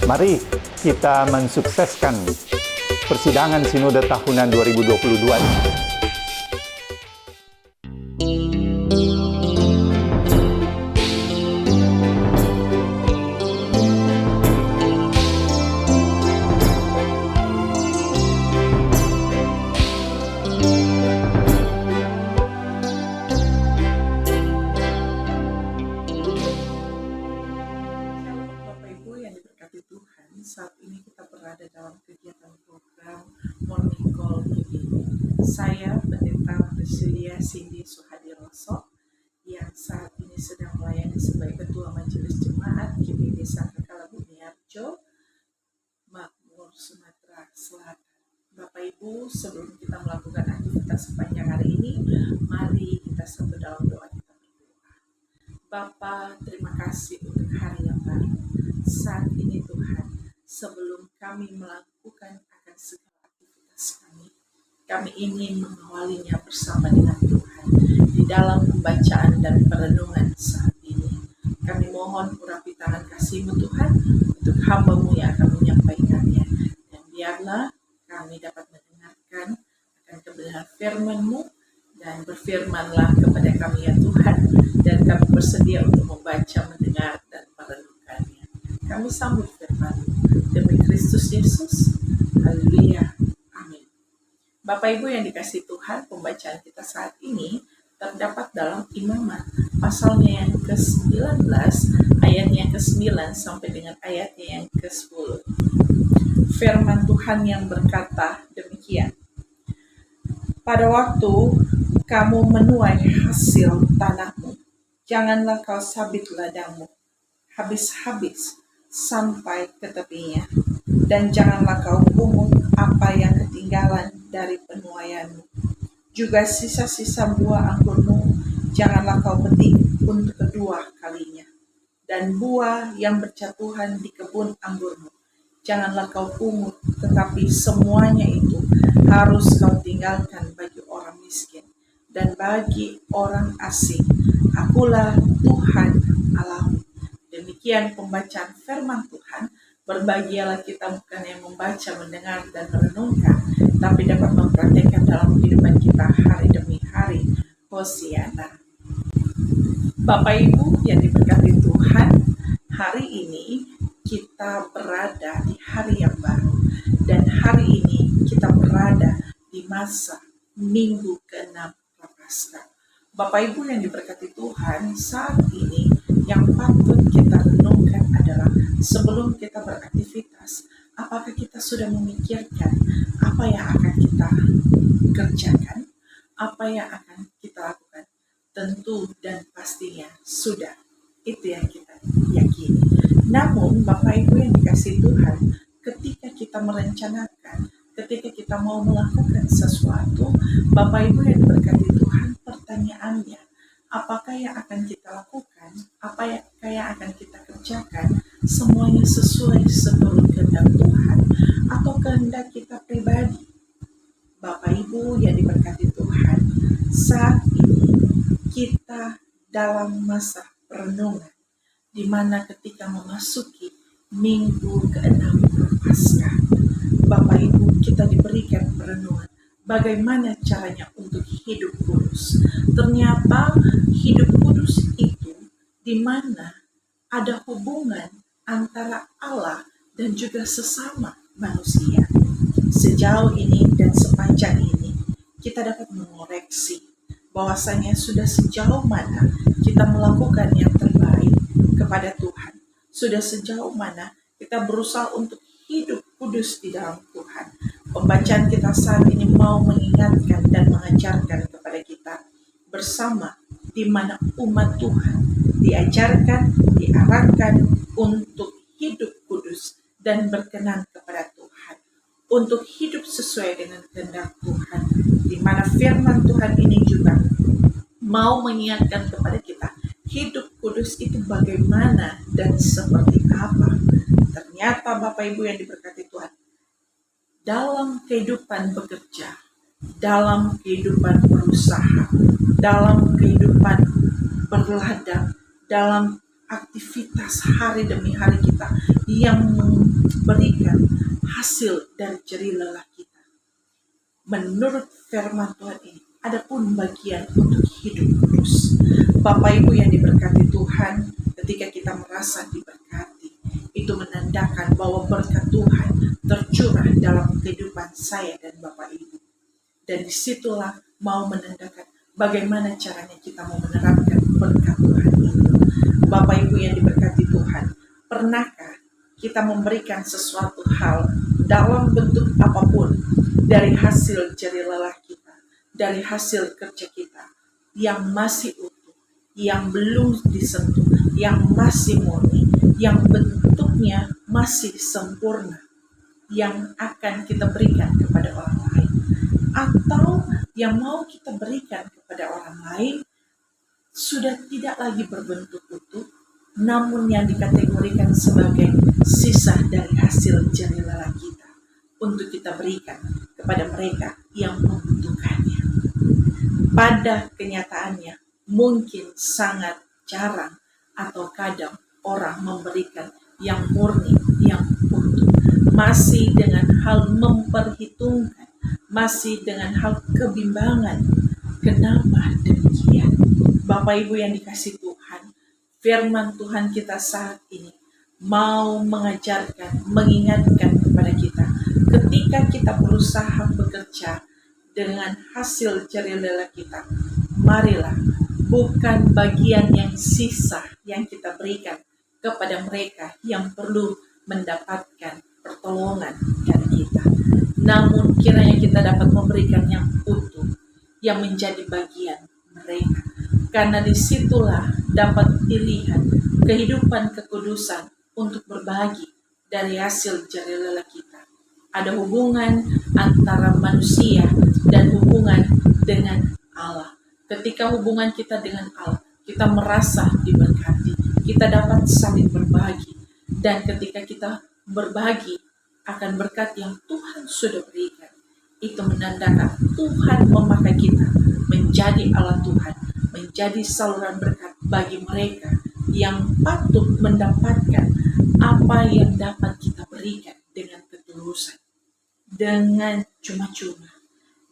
Mari kita mensukseskan persidangan Sinode Tahunan 2022 ini. Saat ini kita berada dalam kegiatan program Morning Call GBI. Saya Pendeta Bersedia Cindy Suhadiroso yang saat ini sedang melayani sebagai Ketua Majelis Jemaat GBI Desa Kekala Bumiarjo, Makmur, Sumatera Selatan. Bapak Ibu, sebelum kita melakukan aktivitas sepanjang hari ini, mari kita satu dalam doa kita berdoa. Bapa, terima kasih untuk hari yang baru. Saat ini Tuhan, sebelum kami melakukan akan segala aktivitas kami ingin mengawalinya bersama dengan Tuhan di dalam pembacaan dan perenungan saat ini. Kami mohon urapi tangan kasih-Mu Tuhan untuk hamba-Mu yang akan menyampaikannya, dan biarlah kami dapat mendengarkan akan kebenaran firman-Mu, dan berfirmanlah kepada kami ya Tuhan, dan kami bersedia untuk membaca, mendengar, dan merenungkannya. Kami sambut firman-Mu demi Kristus Yesus. Haleluya. Amin. Bapak Ibu yang dikasihi Tuhan, pembacaan kita saat ini terdapat dalam Imamat pasalnya yang ke-19, ayatnya yang ke-9 sampai dengan ayatnya yang ke-10. Firman Tuhan yang berkata demikian. Pada waktu kamu menuai hasil tanahmu, janganlah kau sabit ladangmu habis-habis sampai ke tepinya, dan janganlah kau pungut apa yang ketinggalan dari penuaianmu. Juga sisa-sisa buah anggurmu janganlah kau petik untuk kedua kalinya, dan buah yang berjatuhan di kebun anggurmu janganlah kau pungut, tetapi semuanya itu harus kau tinggalkan bagi orang miskin dan bagi orang asing. Akulah Tuhan Allahmu. Demikian pembacaan firman Tuhan. Berbahagialah kita bukan yang membaca, mendengar, dan merenungkan, tapi dapat mempraktikkan dalam kehidupan kita hari demi hari. Hosiana. Bapak Ibu yang diberkati Tuhan, hari ini kita berada di hari yang baru, dan hari ini kita berada di masa minggu ke-6 Prapaskah. Bapak Ibu yang diberkati Tuhan, saat ini yang patut kita renungkan adalah sebelum kita beraktivitas, apakah kita sudah memikirkan apa yang akan kita kerjakan, apa yang akan kita lakukan? Tentu dan pastinya sudah. Itu yang kita yakini. Namun Bapak Ibu yang dikasihi Tuhan, ketika kita merencanakan, ketika kita mau melakukan sesuatu, Bapak Ibu yang diberkati Tuhan, pertanyaannya, apakah yang akan kita lakukan, apa yang akan kita kerjakan, semuanya sesuai seluruh kehendak Tuhan atau kehendak kita pribadi? Bapak Ibu yang diberkati Tuhan, saat ini kita dalam masa perenungan, di mana ketika memasuki minggu ke-6 Prapaskah, Bapak Ibu, kita diberikan perenungan bagaimana caranya untuk hidup kudus. Ternyata hidup kudus itu di mana ada hubungan antara Allah dan juga sesama manusia. Sejauh ini dan sepanjang ini kita dapat mengoreksi bahwasanya sudah sejauh mana kita melakukan yang terbaik kepada Tuhan. Sudah sejauh mana kita berusaha untuk hidup kudus di dalam Tuhan. Pembacaan kita saat ini mau mengingatkan dan mengajarkan kepada kita bersama, di mana umat Tuhan diajarkan, diarahkan untuk hidup kudus dan berkenan kepada Tuhan, untuk hidup sesuai dengan kehendak Tuhan, di mana firman Tuhan ini juga mau mengingatkan kepada kita hidup kudus itu bagaimana dan seperti apa. Ternyata Bapak Ibu yang diberkati Tuhan, dalam kehidupan bekerja, dalam kehidupan berusaha, dalam kehidupan berladang, dalam aktivitas hari demi hari kita, yang memberikan hasil dari jerih lelah kita. Menurut firman Tuhan ini, ada pun bagian untuk hidup kudus. Bapak Ibu yang diberkati Tuhan, ketika kita merasa diberkati, itu menandakan bahwa berkat Tuhan tercurah dalam kehidupan saya dan Bapak Ibu. Dan disitulah mau menandakan bagaimana caranya kita mau menerapkan berkat Tuhan itu. Bapak Ibu yang diberkati Tuhan, pernahkah kita memberikan sesuatu hal dalam bentuk apapun dari hasil jerih lelah kita, dari hasil kerja kita yang masih utuh, yang belum disentuh, yang masih murni, yang bentuknya masih sempurna, yang akan kita berikan kepada orang lain, atau yang mau kita berikan kepada orang lain sudah tidak lagi berbentuk utuh, namun yang dikategorikan sebagai sisa dari hasil jerih lelah kita untuk kita berikan kepada mereka yang membutuhkannya. Pada kenyataannya, mungkin sangat jarang atau kadang orang memberikan yang murni, yang utuh, masih dengan hal memperhitungkan, masih dengan hal kebimbangan. Kenapa demikian? Bapak Ibu yang dikasihi Tuhan, firman Tuhan kita saat ini mau mengajarkan, mengingatkan kepada kita, ketika kita berusaha bekerja dengan hasil jerih lelah kita, marilah bukan bagian yang sisa yang kita berikan kepada mereka yang perlu mendapatkan pertolongan dari kita, namun kiranya kita dapat memberikan yang utuh, yang menjadi bagian mereka. Karena disitulah dapat dilihat kehidupan kekudusan untuk berbagi dari hasil jerih lelah kita. Ada hubungan antara manusia dan hubungan dengan Allah. Ketika hubungan kita dengan Allah, kita merasa diberkati, kita dapat saling berbagi. Dan ketika kita berbagi akan berkat yang Tuhan sudah berikan, itu menandakan Tuhan memakai kita menjadi Allah Tuhan, menjadi saluran berkat bagi mereka yang patut mendapatkan apa yang dapat kita berikan dengan ketulusan, dengan cuma-cuma.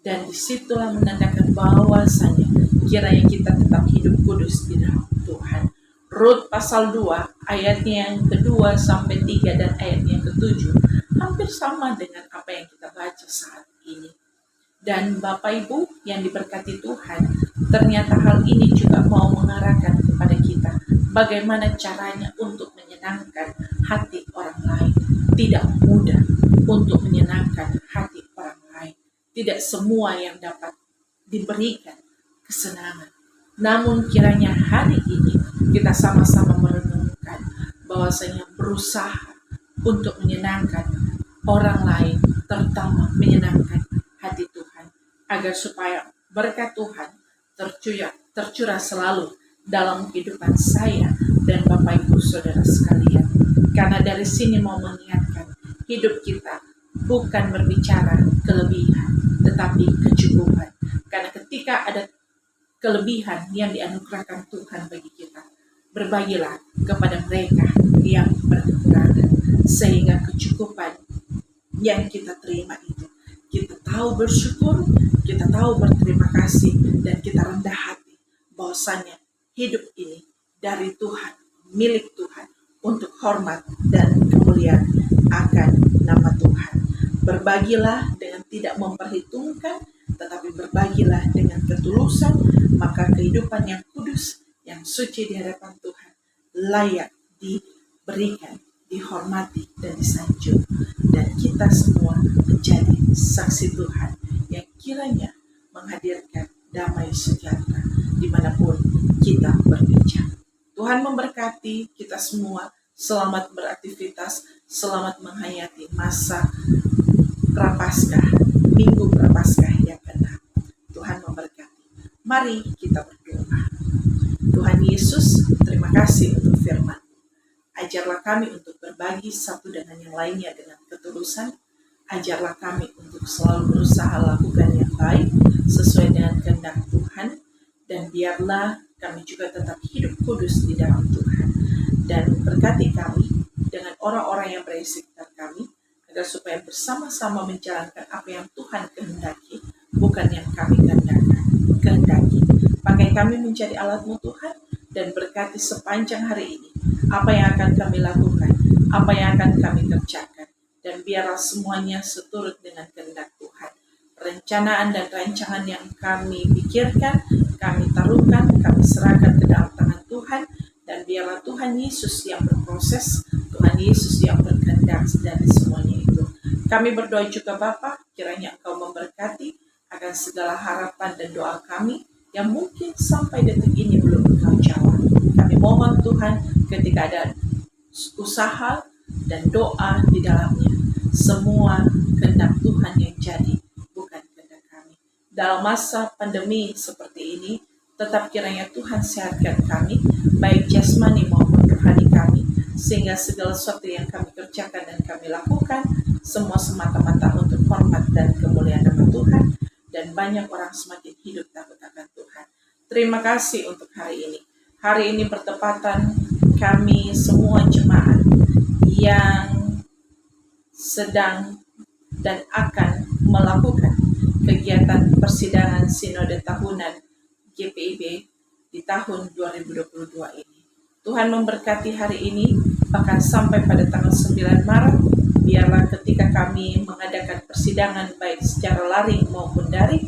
Dan disitulah menandakan bahwasanya kiranya kita tetap hidup kudus di dalam Tuhan. Rut pasal 2 ayatnya yang kedua sampai 3 dan ayatnya yang ke-7 hampir sama dengan apa yang kita baca saat ini. Dan Bapak Ibu yang diberkati Tuhan, ternyata hal ini juga mau mengarahkan kepada kita bagaimana caranya untuk menyenangkan hati orang lain. Tidak mudah untuk menyenangkan hati orang lain. Tidak semua yang dapat diberikan kesenangan. Namun kiranya hari ini kita sama-sama merenungkan bahwasanya berusaha untuk menyenangkan orang lain, terutama menyenangkan hati Tuhan, agar supaya berkat Tuhan tercurah selalu dalam kehidupan saya dan Bapak Ibu Saudara sekalian. Karena dari sini mau mengingatkan, hidup kita bukan berbicara kelebihan, tetapi kecukupan. Karena ketika ada kelebihan yang dianugerahkan Tuhan bagi kita, berbagilah kepada mereka yang berkekurangan, sehingga kecukupan yang kita terima itu, kita tahu bersyukur, kita tahu berterima kasih, dan kita rendah hati bahwasanya hidup ini dari Tuhan, milik Tuhan, untuk hormat dan kemuliaan akan nama Tuhan. Berbagilah dengan tidak memperhitungkan, tetapi berbagilah dengan ketulusan, maka kehidupan yang kudus, yang suci di hadapan Tuhan layak diberikan, dihormati, dan disanjung. Dan kita semua menjadi saksi Tuhan yang kiranya menghadirkan damai sejahtera dimanapun kita berpijak. Tuhan memberkati kita semua. Selamat beraktivitas, selamat menghayati masa Prapaskah, Minggu Prapaskah yang ke-6. Tuhan memberkati. Mari kita berdoa. Tuhan Yesus, terima kasih untuk firman. Ajarlah kami untuk berbagi satu dengan yang lainnya dengan ketulusan. Ajarlah kami untuk selalu berusaha lakukan yang baik sesuai dengan kehendak Tuhan. Dan biarlah kami juga tetap hidup kudus di dalam Tuhan. Dan berkati kami dengan orang-orang yang berada di sekitar kami, agar supaya bersama-sama menjalankan apa yang Tuhan kehendaki, bukan yang kami kehendaki. Pakai kami menjadi alat-Mu Tuhan, dan berkati sepanjang hari ini apa yang akan kami lakukan, apa yang akan kami kerjakan, dan biarlah semuanya seturut dengan kehendak Tuhan. Perencanaan dan rancangan yang kami pikirkan, kami taruhkan, kami serahkan ke dalam tangan Tuhan, dan biarlah Tuhan Yesus yang berproses, Tuhan Yesus yang berkehendak dari semuanya itu. Kami berdoa juga Bapa, kiranya Engkau memberkati akan segala harapan dan doa kami yang mungkin sampai detik ini belum Engkau jawab. Kami mohon Tuhan, ketika ada usaha dan doa di dalamnya, semua kehendak Tuhan yang jadi, bukan kehendak kami. Dalam masa pandemi seperti ini, tetap kiranya Tuhan sehatkan kami, baik jasmani maupun rohani kami, sehingga segala sesuatu yang kami kerjakan dan kami lakukan, semua semata-mata untuk hormat dan kemuliaan nama Tuhan, dan banyak orang semakin hidup takut akan Tuhan. Terima kasih untuk hari ini. Hari ini bertepatan kami semua jemaat yang sedang dan akan melakukan kegiatan persidangan sinode tahunan GPIB di tahun 2022 ini. Tuhan memberkati hari ini, bahkan sampai pada tanggal 9 Maret, biarlah ketika kami mengadakan persidangan baik secara laring maupun daring,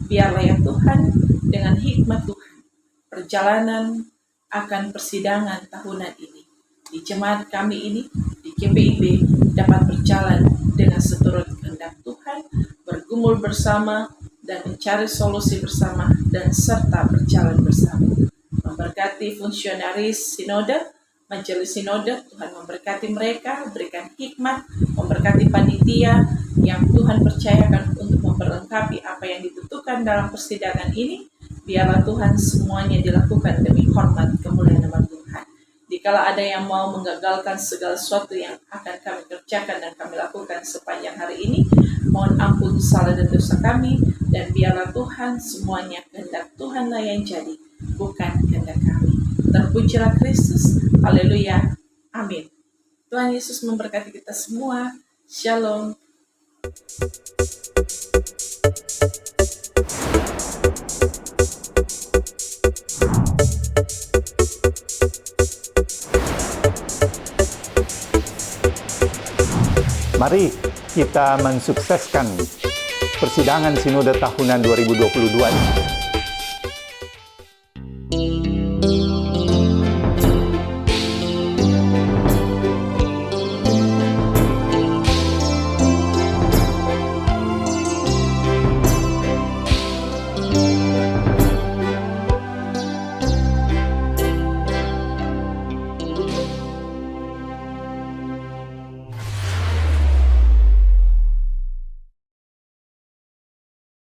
biarlah ya Tuhan, dengan hikmat Tuhan, perjalanan akan persidangan tahunan ini di jemaat kami ini, di GPIB, dapat berjalan dengan seturut kehendak Tuhan, bergumul bersama, dan mencari solusi bersama, dan serta berjalan bersama. Memberkati fungsionaris sinode, majelis sinode, Tuhan memberkati mereka, berikan hikmat, memberkati panitia yang Tuhan percayakan untuk memperlengkapi apa yang dibutuhkan dalam persidangan ini. Biarlah Tuhan semuanya dilakukan demi hormat kemuliaan nama Tuhan. Dikala ada yang mau menggagalkan segala sesuatu yang akan kami kerjakan dan kami lakukan sepanjang hari ini, mohon ampun salah dan dosa kami, dan biarlah Tuhan semuanya kehendak Tuhanlah yang jadi, bukan kehendak kami. Terpujilah Kristus, haleluya, amin. Tuhan Yesus memberkati kita semua. Shalom. Mari kita mensukseskan persidangan sinode tahunan 2022 ini.